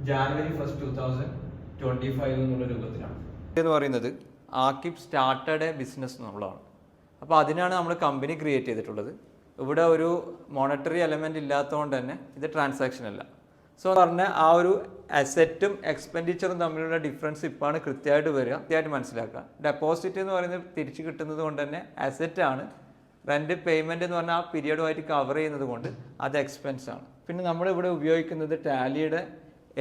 ജാനുവരി 1, 2025 എന്നുള്ള രൂപത്തിലാണ്. എന്ന് പറയുന്നത് ആക്കിബ് സ്റ്റാർട്ടഡ് എ ബിസിനസ് എന്നുള്ളതാണ്. അപ്പോൾ അതിനാണ് നമ്മൾ കമ്പനി ക്രിയേറ്റ് ചെയ്തിട്ടുള്ളത്. ഇവിടെ ഒരു മോണിറ്ററി എലമെൻ്റ് ഇല്ലാത്തതുകൊണ്ട് തന്നെ ഇത് ട്രാൻസാക്ഷൻ അല്ല. സോ പറഞ്ഞ ആ ഒരു അസറ്റും എക്സ്പെൻഡിച്ചറും തമ്മിലുള്ള ഡിഫറൻസ് ഇപ്പോഴാണ് കൃത്യമായിട്ട് വരിക, കൃത്യമായിട്ട് മനസ്സിലാക്കുക. ഡെപ്പോസിറ്റ് എന്ന് പറയുന്നത് തിരിച്ച് കിട്ടുന്നത് കൊണ്ട് തന്നെ അസറ്റാണ്. റെൻറ്റ് പേയ്മെൻറ്റ് എന്ന് പറഞ്ഞാൽ ആ പീരിയഡുമായിട്ട് കവർ ചെയ്യുന്നത് കൊണ്ട് അത് എക്സ്പെൻസാണ്. പിന്നെ നമ്മളിവിടെ ഉപയോഗിക്കുന്നത് ടാലിയുടെ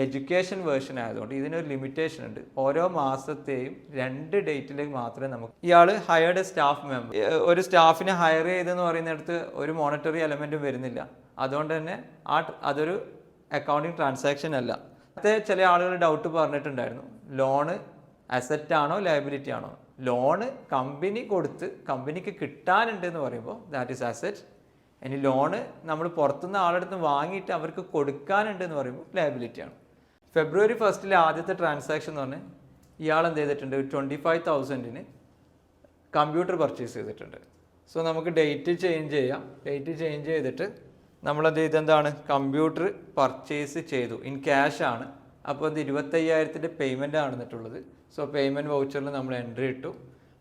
എഡ്യൂക്കേഷൻ വേർഷൻ ആയതുകൊണ്ട് ഇതിനൊരു ലിമിറ്റേഷൻ ഉണ്ട്. ഓരോ മാസത്തെയും 2 ഡേറ്റിലേക്ക് മാത്രമേ നമുക്ക് ഇയാൾ ഹയർഡ് സ്റ്റാഫ് മെമ്പർ ഒരു സ്റ്റാഫിനെ ഹയർ ചെയ്തെന്ന് പറയുന്നിടത്ത് ഒരു മോണിറ്ററി എലമെൻറ്റും വരുന്നില്ല. അതുകൊണ്ട് തന്നെ അതൊരു അക്കൗണ്ടിങ് ട്രാൻസാക്ഷൻ അല്ല. നേരത്തെ ചില ആളുകൾ ഡൗട്ട് പറഞ്ഞിട്ടുണ്ടായിരുന്നു, ലോണ് അസറ്റ് ആണോ ലയബിലിറ്റി ആണോ. ലോണ് കമ്പനി കൊടുത്ത് കമ്പനിക്ക് കിട്ടാനുണ്ട് എന്ന് പറയുമ്പോൾ ദാറ്റ് ഈസ് അസറ്റ്. ഇനി ലോണ് നമ്മൾ പുറത്തുനിന്ന് ആളെടുത്ത് വാങ്ങിയിട്ട് അവർക്ക് കൊടുക്കാനുണ്ട് എന്ന് പറയുമ്പോൾ ലയബിലിറ്റിയാണ്. ഫെബ്രുവരി 1 ആദ്യത്തെ ട്രാൻസാക്ഷൻ എന്ന് പറഞ്ഞാൽ ഇയാൾ എന്ത് ചെയ്തിട്ടുണ്ട്, 25,000 കമ്പ്യൂട്ടർ പർച്ചേസ് ചെയ്തിട്ടുണ്ട്. സോ നമുക്ക് ഡേറ്റ് ചേഞ്ച് ചെയ്യാം. ഡേറ്റ് ചേഞ്ച് ചെയ്തിട്ട് നമ്മളത് ഇതെന്താണ്, കമ്പ്യൂട്ടർ പർച്ചേസ് ചെയ്തു ഇൻ ക്യാഷ് ആണ്. അപ്പോൾ അത് 25,000 പേയ്മെൻ്റ് ആണ് എന്നിട്ടുള്ളത്. സോ പേയ്മെൻറ്റ് വൗച്ചറിൽ നമ്മൾ എൻട്രി ഇട്ടു.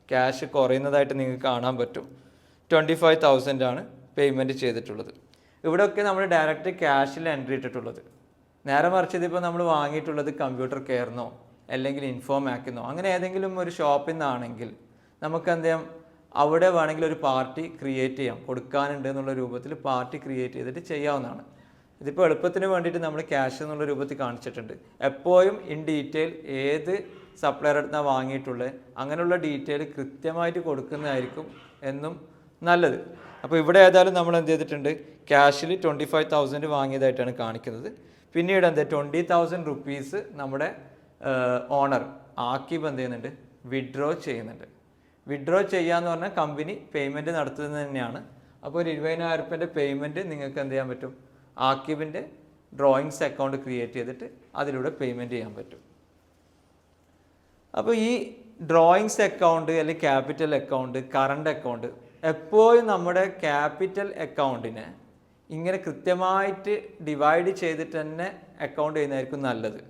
ക്യാഷ് കുറയുന്നതായിട്ട് നിങ്ങൾക്ക് കാണാൻ പറ്റും. 25,000 ആണ് പേയ്മെൻറ്റ് ചെയ്തിട്ടുള്ളത്. ഇവിടെയൊക്കെ നമ്മൾ ഡയറക്റ്റ് ക്യാഷിൽ എൻട്രി ഇട്ടിട്ടുള്ളത്. നേരെ മറിച്ച് ഇതിപ്പോൾ നമ്മൾ വാങ്ങിയിട്ടുള്ളത് കമ്പ്യൂട്ടർ കെയറിന്നോ അല്ലെങ്കിൽ ഇൻഫോമാക്കിന്നോ അങ്ങനെ ഏതെങ്കിലും ഒരു ഷോപ്പിൽ നിന്നാണെങ്കിൽ നമുക്ക് എന്ത് ചെയ്യാം, അവിടെ വേണമെങ്കിൽ ഒരു പാർട്ടി ക്രിയേറ്റ് ചെയ്യാം. കൊടുക്കാനുണ്ട് എന്നുള്ള രൂപത്തിൽ പാർട്ടി ക്രിയേറ്റ് ചെയ്തിട്ട് ചെയ്യാവുന്നതാണ്. ഇതിപ്പോൾ എളുപ്പത്തിന് വേണ്ടിയിട്ട് നമ്മൾ ക്യാഷ് എന്നുള്ള രൂപത്തിൽ കാണിച്ചിട്ടുണ്ട്. എപ്പോഴും ഇൻ ഡീറ്റെയിൽ ഏത് സപ്ലയർ അടുത്താണ് വാങ്ങിയിട്ടുള്ളത് അങ്ങനെയുള്ള ഡീറ്റെയിൽ കൃത്യമായിട്ട് കൊടുക്കുന്നതായിരിക്കും എന്നും നല്ലത്. അപ്പോൾ ഇവിടെ ഏതായാലും നമ്മൾ എന്ത് ചെയ്തിട്ടുണ്ട്, ക്യാഷിൽ 25,000 വാങ്ങിയതായിട്ടാണ് കാണിക്കുന്നത്. പിന്നീട് എന്ത് 20,000 റുപ്പീസ് നമ്മുടെ ഓണർ ആക്കിബ് എന്ത് ചെയ്യുന്നുണ്ട്, വിഡ്രോ ചെയ്യുന്നുണ്ട്. വിഡ്രോ ചെയ്യാന്ന് പറഞ്ഞാൽ കമ്പനി പേയ്മെൻറ്റ് നടത്തുന്നത് തന്നെയാണ്. അപ്പോൾ ഒരു 20,000 പേയ്മെൻറ്റ് നിങ്ങൾക്ക് എന്ത് ചെയ്യാൻ പറ്റും, ആക്കിബിൻ്റെ ഡ്രോയിങ്സ് അക്കൗണ്ട് ക്രിയേറ്റ് ചെയ്തിട്ട് അതിലൂടെ പേയ്മെൻറ്റ് ചെയ്യാൻ പറ്റും. അപ്പോൾ ഈ ഡ്രോയിങ്സ് അക്കൗണ്ട് അല്ലെങ്കിൽ ക്യാപിറ്റൽ അക്കൗണ്ട്, കറണ്ട് അക്കൗണ്ട് എപ്പോഴും നമ്മുടെ ക്യാപിറ്റൽ അക്കൗണ്ടിനെ ഇങ്ങനെ കൃത്യമായിട്ട് ഡിവൈഡ് ചെയ്തിട്ട് തന്നെ അക്കൗണ്ട് ചെയ്യുന്നതായിരിക്കും നല്ലത്.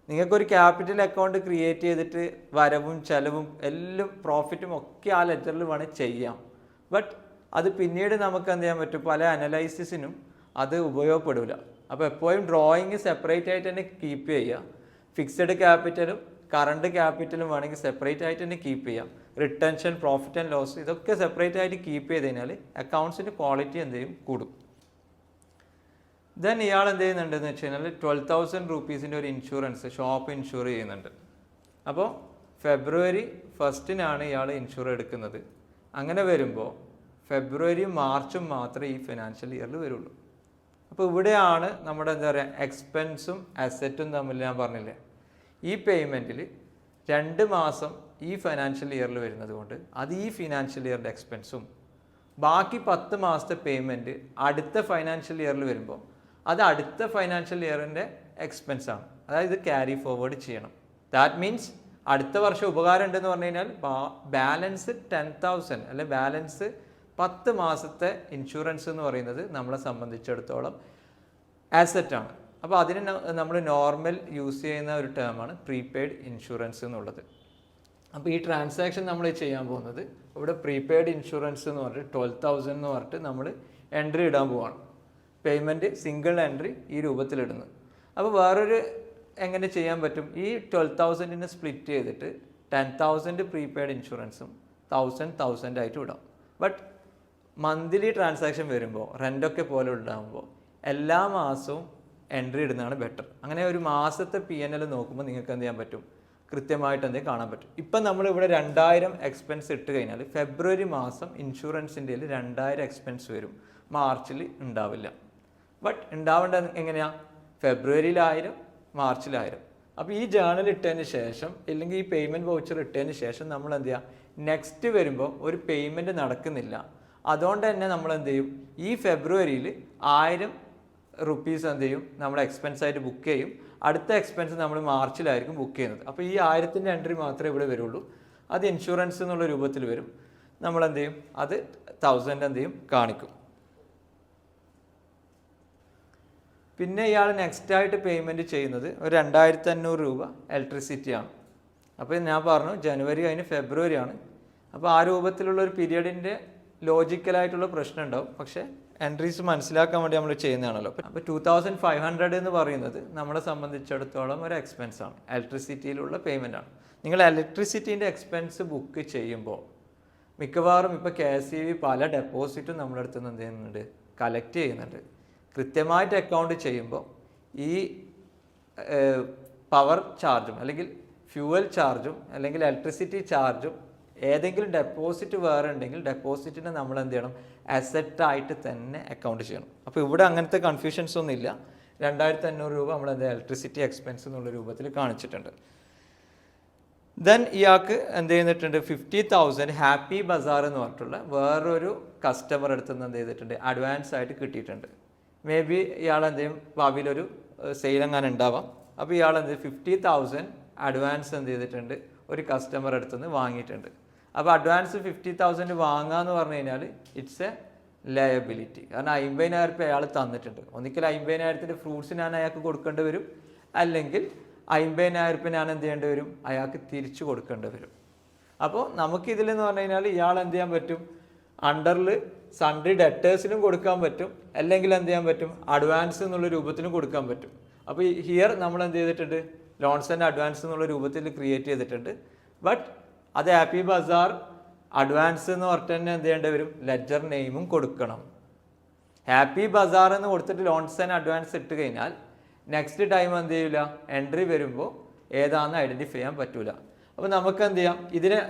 നിങ്ങൾക്കൊരു ക്യാപിറ്റൽ അക്കൗണ്ട് ക്രിയേറ്റ് ചെയ്തിട്ട് വരവും ചെലവും എല്ലാം പ്രോഫിറ്റും ഒക്കെ ആ ലെറ്ററിൽ വേണമെങ്കിൽ ചെയ്യാം. ബട്ട് അത് പിന്നീട് നമുക്ക് എന്ത് ചെയ്യാൻ പറ്റും, പല അനലൈസിസിനും അത് ഉപയോഗപ്പെടില്ല. അപ്പോൾ എപ്പോഴും ഡ്രോയിങ് സെപ്പറേറ്റ് ആയിട്ട് തന്നെ കീപ്പ് ചെയ്യുക. ഫിക്സഡ് ക്യാപിറ്റലും കറണ്ട് ക്യാപിറ്റലും വേണമെങ്കിൽ സെപ്പറേറ്റ് ആയിട്ട് തന്നെ കീപ്പ് ചെയ്യാം. റിട്ടൻഷൻ, പ്രോഫിറ്റ് ആൻഡ് ലോസ് ഇതൊക്കെ സെപ്പറേറ്റ് ആയിട്ട് കീപ്പ് ചെയ്ത് കഴിഞ്ഞാൽ അക്കൗണ്ട്സിൻ്റെ ക്വാളിറ്റി എന്ത് ചെയ്യും, കൂടും. ദെൻ ഇയാൾ എന്ത് ചെയ്യുന്നുണ്ടെന്ന് വെച്ച് കഴിഞ്ഞാൽ 12,000 റുപ്പീസിൻ്റെ ഒരു ഇൻഷുറൻസ് ഷോപ്പ് ഇൻഷുർ ചെയ്യുന്നുണ്ട്. അപ്പോൾ ഫെബ്രുവരി 1 ഇയാൾ ഇൻഷുർ എടുക്കുന്നത്. അങ്ങനെ വരുമ്പോൾ ഫെബ്രുവരിയും മാർച്ചും മാത്രമേ ഈ ഫിനാൻഷ്യൽ ഇയറിൽ വരുള്ളൂ. അപ്പോൾ ഇവിടെയാണ് നമ്മുടെ എന്താ പറയുക എക്സ്പെൻസും അസറ്റും തമ്മിൽ ഞാൻ പറഞ്ഞില്ലേ, ഈ പേയ്മെൻറ്റിൽ 2 മാസം ഈ ഫിനാൻഷ്യൽ ഇയറിൽ വരുന്നത് കൊണ്ട് അത് ഈ ഫിനാൻഷ്യൽ ഇയറിൻ്റെ എക്സ്പെൻസും ബാക്കി 10 മാസത്തെ പേയ്മെൻറ്റ് അടുത്ത ഫൈനാൻഷ്യൽ ഇയറിൽ വരുമ്പോൾ അത് അടുത്ത ഫൈനാൻഷ്യൽ ഇയറിൻ്റെ എക്സ്പെൻസാണ്. അതായത് ഇത് ക്യാരി ഫോർവേഡ് ചെയ്യണം. ദാറ്റ് മീൻസ് അടുത്ത വർഷം ഉപകാരം ഉണ്ടെന്ന് പറഞ്ഞു കഴിഞ്ഞാൽ ബാലൻസ് 10,000 അല്ലെ ബാലൻസ് 10 മാസത്തെ ഇൻഷുറൻസ് എന്ന് പറയുന്നത് നമ്മളെ സംബന്ധിച്ചിടത്തോളം ആസറ്റാണ്. അപ്പോൾ അതിന് നമ്മൾ നോർമൽ യൂസ് ചെയ്യുന്ന ഒരു ടേമാണ് പ്രീപെയ്ഡ് ഇൻഷുറൻസ് എന്നുള്ളത്. അപ്പോൾ ഈ ട്രാൻസാക്ഷൻ നമ്മൾ ചെയ്യാൻ പോകുന്നത് ഇവിടെ പ്രീപെയ്ഡ് ഇൻഷുറൻസ് എന്ന് പറഞ്ഞിട്ട് 12,000 എന്ന് പറഞ്ഞിട്ട് നമ്മൾ എൻട്രി ഇടാൻ പോവാണ്. പേയ്മെൻറ്റ് സിംഗിൾ എൻട്രി ഈ രൂപത്തിലിടുന്നത്. അപ്പോൾ വേറൊരു എങ്ങനെ ചെയ്യാൻ പറ്റും, ഈ 12,000 സ്പ്ലിറ്റ് ചെയ്തിട്ട് 10,000 പ്രീപെയ്ഡ് ഇൻഷുറൻസും 1,000 ആയിട്ട് ഇടാം. ബട്ട് മന്ത്ലി ട്രാൻസാക്ഷൻ വരുമ്പോൾ റെൻ്റൊക്കെ പോലെ ഉണ്ടാകുമ്പോൾ എല്ലാ മാസവും എൻട്രി ഇടുന്നതാണ് ബെറ്റർ. അങ്ങനെ ഒരു മാസത്തെ P&L നോക്കുമ്പോൾ നിങ്ങൾക്ക് എന്ത് ചെയ്യാൻ പറ്റും, കൃത്യമായിട്ട് എന്തെങ്കിലും കാണാൻ പറ്റും. ഇപ്പം നമ്മളിവിടെ 2,000 എക്സ്പെൻസ് ഇട്ട് കഴിഞ്ഞാൽ ഫെബ്രുവരി മാസം ഇൻഷുറൻസിൻ്റെ 2,000 എക്സ്പെൻസ് വരും, മാർച്ചിൽ ഉണ്ടാവില്ല. ബട്ട് ഉണ്ടാവേണ്ടത് എങ്ങനെയാണ്, ഫെബ്രുവരിയിൽ 1,000 മാർച്ചിൽ 1,000. അപ്പോൾ ഈ ജേണൽ ഇട്ടതിന് ശേഷം അല്ലെങ്കിൽ ഈ പേയ്മെൻറ്റ് വൗച്ചർ ഇട്ടതിന് ശേഷം നമ്മൾ എന്ത് ചെയ്യുക, നെക്സ്റ്റ് വരുമ്പോൾ ഒരു പേയ്മെൻറ്റ് നടക്കുന്നില്ല. അതുകൊണ്ട് തന്നെ നമ്മൾ എന്ത് ചെയ്യും, ഈ ഫെബ്രുവരിയിൽ 1,000 റുപ്പീസ് എന്ത് ചെയ്യും, നമ്മൾ എക്സ്പെൻസായിട്ട് ബുക്ക് ചെയ്യും. അടുത്ത എക്സ്പെൻസ് നമ്മൾ മാർച്ചിലായിരിക്കും ബുക്ക് ചെയ്യുന്നത്. അപ്പോൾ ഈ 1,000 എൻട്രി മാത്രമേ ഇവിടെ വരുള്ളൂ. അത് ഇൻഷുറൻസ് എന്നുള്ള രൂപത്തിൽ വരും. നമ്മൾ എന്ത് ചെയ്യും, അത് 1,000 എന്ത് ചെയ്യും കാണിക്കും. പിന്നെ ഇയാൾ നെക്സ്റ്റ് ആയിട്ട് പേയ്മെൻറ്റ് ചെയ്യുന്നത് ഒരു 2500 രൂപ ഇലക്ട്രിസിറ്റിയാണ്. അപ്പോൾ ഞാൻ പറഞ്ഞു ജനുവരി കഴിഞ്ഞ് ഫെബ്രുവരി ആണ്. അപ്പോൾ ആ രൂപത്തിലുള്ള ഒരു പീരിയഡിൻ്റെ ലോജിക്കലായിട്ടുള്ള പ്രശ്നം ഉണ്ടാവും. പക്ഷേ എൻട്രീസ് മനസ്സിലാക്കാൻ വേണ്ടി നമ്മൾ ചെയ്യുന്നതാണല്ലോ. അപ്പോൾ 2500 എന്ന് പറയുന്നത് നമ്മളെ സംബന്ധിച്ചിടത്തോളം ഒരു എക്സ്പെൻസാണ്, ഇലക്ട്രിസിറ്റിയിലുള്ള പേയ്മെൻറ്റാണ്. നിങ്ങൾ ഇലക്ട്രിസിറ്റീൻ്റെ എക്സ്പെൻസ് ബുക്ക് ചെയ്യുമ്പോൾ മിക്കവാറും ഇപ്പോൾ KSEB പല ഡെപ്പോസിറ്റും നമ്മുടെ അടുത്ത് നിന്ന് എന്ത് ചെയ്യുന്നുണ്ട്, കളക്ട് ചെയ്യുന്നുണ്ട്. കൃത്യമായിട്ട് അക്കൗണ്ട് ചെയ്യുമ്പോൾ ഈ പവർ ചാർജും അല്ലെങ്കിൽ ഫ്യൂവൽ ചാർജും അല്ലെങ്കിൽ ഇലക്ട്രിസിറ്റി ചാർജും ഏതെങ്കിലും ഡെപ്പോസിറ്റ് വേറെ ഉണ്ടെങ്കിൽ ഡെപ്പോസിറ്റിനെ നമ്മൾ എന്ത് ചെയ്യണം, അസറ്റായിട്ട് തന്നെ അക്കൗണ്ട് ചെയ്യണം. അപ്പോൾ ഇവിടെ അങ്ങനത്തെ കൺഫ്യൂഷൻസ് ഒന്നും ഇല്ല. 2500 രൂപ നമ്മൾ എന്താ ഇലക്ട്രിസിറ്റി എക്സ്പെൻസ് എന്നുള്ള രൂപത്തിൽ കാണിച്ചിട്ടുണ്ട്. ദെൻ ഇയാൾക്ക് എന്ത് ചെയ്തിട്ടുണ്ട്, 50,000 ഹാപ്പി ബസാർ എന്ന് പറഞ്ഞിട്ടുള്ള വേറൊരു കസ്റ്റമർ അടുത്ത് നിന്ന് എന്ത് ചെയ്തിട്ടുണ്ട്, അഡ്വാൻസ് ആയിട്ട് കിട്ടിയിട്ടുണ്ട്. മേ ബി ഇയാൾ എന്ത് ചെയ്യും, ഭാവിയിലൊരു സെയിൽ അങ്ങനെ ഉണ്ടാവാം. അപ്പോൾ ഇയാൾ എന്ത് 50,000 അഡ്വാൻസ് എന്ത് ചെയ്തിട്ടുണ്ട്, ഒരു കസ്റ്റമർ അടുത്ത് നിന്ന് വാങ്ങിയിട്ടുണ്ട്. അപ്പോൾ അഡ്വാൻസ് 50,000 വാങ്ങുക എന്ന് പറഞ്ഞു കഴിഞ്ഞാൽ ഇറ്റ്സ് എ ലയബിലിറ്റി. കാരണം 50,000 രൂപ അയാൾ തന്നിട്ടുണ്ട്. ഒന്നിക്കൽ 50,000 ഫ്രൂട്ട്സ് ഞാൻ അയാൾക്ക് കൊടുക്കേണ്ടി വരും, അല്ലെങ്കിൽ 50,000 രൂപ ഞാൻ എന്ത് ചെയ്യേണ്ടി വരും, അയാൾക്ക് തിരിച്ചു കൊടുക്കേണ്ടി വരും. അപ്പോൾ നമുക്കിതിലെന്ന് പറഞ്ഞു കഴിഞ്ഞാൽ ഇയാൾ എന്ത് ചെയ്യാൻ പറ്റും, അണ്ടറിൽ സൺഡ്രി ഡെറ്റേഴ്സിനും കൊടുക്കാൻ പറ്റും, അല്ലെങ്കിൽ എന്ത് ചെയ്യാൻ പറ്റും, അഡ്വാൻസ് എന്നുള്ള രൂപത്തിലും കൊടുക്കാൻ പറ്റും. അപ്പോൾ ഹിയർ നമ്മൾ എന്ത് ചെയ്തിട്ടുണ്ട്, ലോൺസ് ആൻഡ് അഡ്വാൻസ് എന്നുള്ള രൂപത്തിൽ ക്രിയേറ്റ് ചെയ്തിട്ടുണ്ട്. ബട്ട് അത് ഹാപ്പി ബസാർ അഡ്വാൻസ് എന്ന് പറഞ്ഞിട്ട് തന്നെ എന്ത് ചെയ്യേണ്ടി വരും, ലെഡ്ജർ നെയിമും കൊടുക്കണം. ഹാപ്പി ബസാർ എന്ന് കൊടുത്തിട്ട് ലോൺസ് ആൻഡ് അഡ്വാൻസ് ഇട്ട് കഴിഞ്ഞാൽ നെക്സ്റ്റ് ടൈം എന്ത് ചെയ്യില്ല, എൻട്രി വരുമ്പോൾ ഏതാണെന്ന് ഐഡൻറ്റിഫൈ ചെയ്യാൻ പറ്റൂല. അപ്പോൾ നമുക്ക് എന്ത് ചെയ്യാം, ഇതിനെ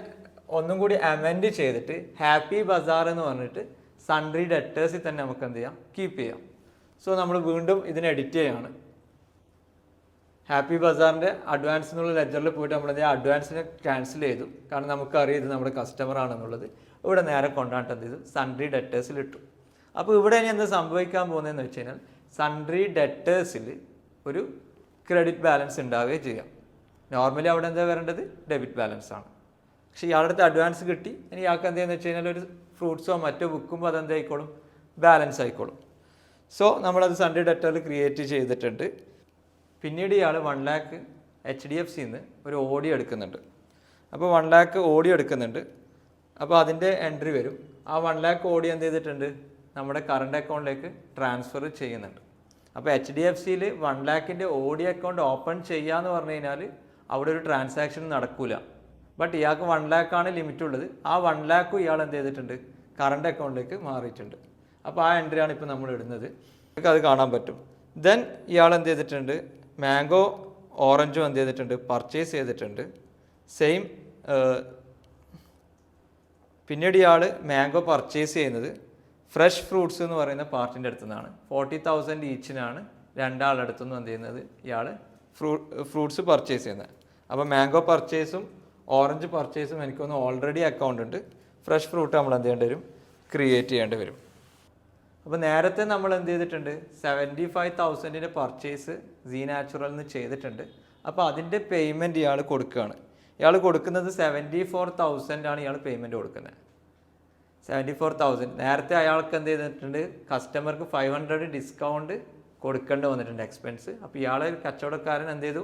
ഒന്നും കൂടി അമെൻഡ് ചെയ്തിട്ട് ഹാപ്പി ബസാർ എന്ന് പറഞ്ഞിട്ട് സൺഡ്രി ഡെറ്റേഴ്സിൽ തന്നെ നമുക്ക് എന്ത് ചെയ്യാം, കീപ്പ് ചെയ്യാം. സോ നമ്മൾ വീണ്ടും ഇതിനെ എഡിറ്റ് ചെയ്യാണ്. ഹാപ്പി ബസാറിൻ്റെ അഡ്വാൻസ് എന്നുള്ള ലെഡ്ജറിൽ പോയിട്ട് നമ്മൾ എന്ത് ചെയ്യുക, അഡ്വാൻസിനെ ക്യാൻസൽ ചെയ്തു. കാരണം നമുക്കറിയാം ഇത് നമ്മുടെ കസ്റ്റമർ ആണെന്നുള്ളത്. ഇവിടെ നേരെ കൊണ്ടാണ്ട് എന്ത് ചെയ്തു, സൺഡ്രി ഡെറ്റേഴ്സിൽ ഇട്ടു. അപ്പോൾ ഇവിടെ ഇനി എന്താ സംഭവിക്കാൻ പോകുന്നതെന്ന് വെച്ച് കഴിഞ്ഞാൽ സൺഡ്രി ഡെറ്റേഴ്സിൽ ഒരു ക്രെഡിറ്റ് ബാലൻസ് ഉണ്ടാവുകയും ചെയ്യാം. നോർമലി അവിടെ എന്താ വരേണ്ടത്, ഡെബിറ്റ് ബാലൻസ് ആണ്. പക്ഷേ ഇയാളുടെ അടുത്ത് അഡ്വാൻസ് കിട്ടി, ഇനി ഇയാൾക്ക് എന്താണെന്ന് വെച്ച് കഴിഞ്ഞാൽ ഒരു ഫ്രൂട്ട്സോ മറ്റോ വിൽക്കുമ്പോൾ അതെന്തായിക്കോളും, ബാലൻസ് ആയിക്കോളും. സോ നമ്മളത് സൺഡ്രി ഡെറ്ററിൽ ക്രിയേറ്റ് ചെയ്തിട്ടുണ്ട്. പിന്നീട് ഇയാൾ 1 lakh HDFCന്ന് ഒരു ഓഡിയോ എടുക്കുന്നുണ്ട്. അപ്പോൾ 1 lakh ഓഡിയോ എടുക്കുന്നുണ്ട്. അപ്പോൾ അതിൻ്റെ എൻട്രി വരും. ആ 1 lakh ഓഡിയോ എന്ത് ചെയ്തിട്ടുണ്ട്, നമ്മുടെ കറണ്ട് അക്കൗണ്ടിലേക്ക് ട്രാൻസ്ഫർ ചെയ്യുന്നുണ്ട്. അപ്പോൾ HDFCയിൽ 1 lakhൻ്റെ ഓഡിയോ അക്കൗണ്ട് ഓപ്പൺ ചെയ്യാന്ന് പറഞ്ഞു കഴിഞ്ഞാൽ അവിടെ ഒരു ട്രാൻസാക്ഷൻ നടക്കില്ല. ബട്ട് ഇയാൾക്ക് 1 lakh ആണ് ലിമിറ്റ് ഉള്ളത്. ആ 1 lakh ഇയാൾ എന്ത് ചെയ്തിട്ടുണ്ട്, കറണ്ട് അക്കൗണ്ടിലേക്ക് മാറിയിട്ടുണ്ട്. അപ്പോൾ ആ എൻട്രിയാണ് ഇപ്പോൾ നമ്മൾ ഇടുന്നത്. നിങ്ങൾക്ക് അത് കാണാൻ പറ്റും. ദെൻ ഇയാൾ എന്ത് ചെയ്തിട്ടുണ്ട്, മാംഗോ ഓറഞ്ചും എന്ത് ചെയ്തിട്ടുണ്ട്, പർച്ചേസ് ചെയ്തിട്ടുണ്ട്. സെയിം പിന്നീട് ഇയാൾ മാംഗോ പർച്ചേസ് ചെയ്യുന്നത് ഫ്രഷ് ഫ്രൂട്ട്സ് എന്ന് പറയുന്ന പാർട്ടിൻ്റെ അടുത്തു നിന്നാണ്. 40,000 ഈച്ചിനാണ് രണ്ടാളടുത്തു നിന്നും എന്ത് ചെയ്യുന്നത്, ഇയാൾ ഫ്രൂട്ട്സ് പർച്ചേസ് ചെയ്യുന്നത്. അപ്പോൾ മാംഗോ പർച്ചേസും ഓറഞ്ച് പർച്ചേസും എനിക്കൊന്ന് ഓൾറെഡി അക്കൗണ്ട് ഉണ്ട്. ഫ്രഷ് ഫ്രൂട്ട് നമ്മൾ എന്ത് ചെയ്യേണ്ടി വരും, ക്രിയേറ്റ് ചെയ്യേണ്ടി വരും. അപ്പോൾ നേരത്തെ നമ്മൾ എന്ത് ചെയ്തിട്ടുണ്ട്, 75,000 പർച്ചേസ് സീ നാച്ചുറൽ നിന്ന് ചെയ്തിട്ടുണ്ട്. അപ്പോൾ അതിൻ്റെ പേയ്മെൻറ്റ് ഇയാൾ കൊടുക്കുകയാണ്. ഇയാൾ കൊടുക്കുന്നത് 74,000 ആണ് ഇയാൾ പേയ്മെൻറ്റ് കൊടുക്കുന്നത്. 74,000. നേരത്തെ അയാൾക്ക് എന്ത് ചെയ്തിട്ടുണ്ട്, കസ്റ്റമർക്ക് 500 ഡിസ്കൗണ്ട് കൊടുക്കേണ്ടി വന്നിട്ടുണ്ട് എക്സ്പെൻസ്. അപ്പോൾ ഇയാൾ കച്ചവടക്കാരൻ എന്ത് ചെയ്തു,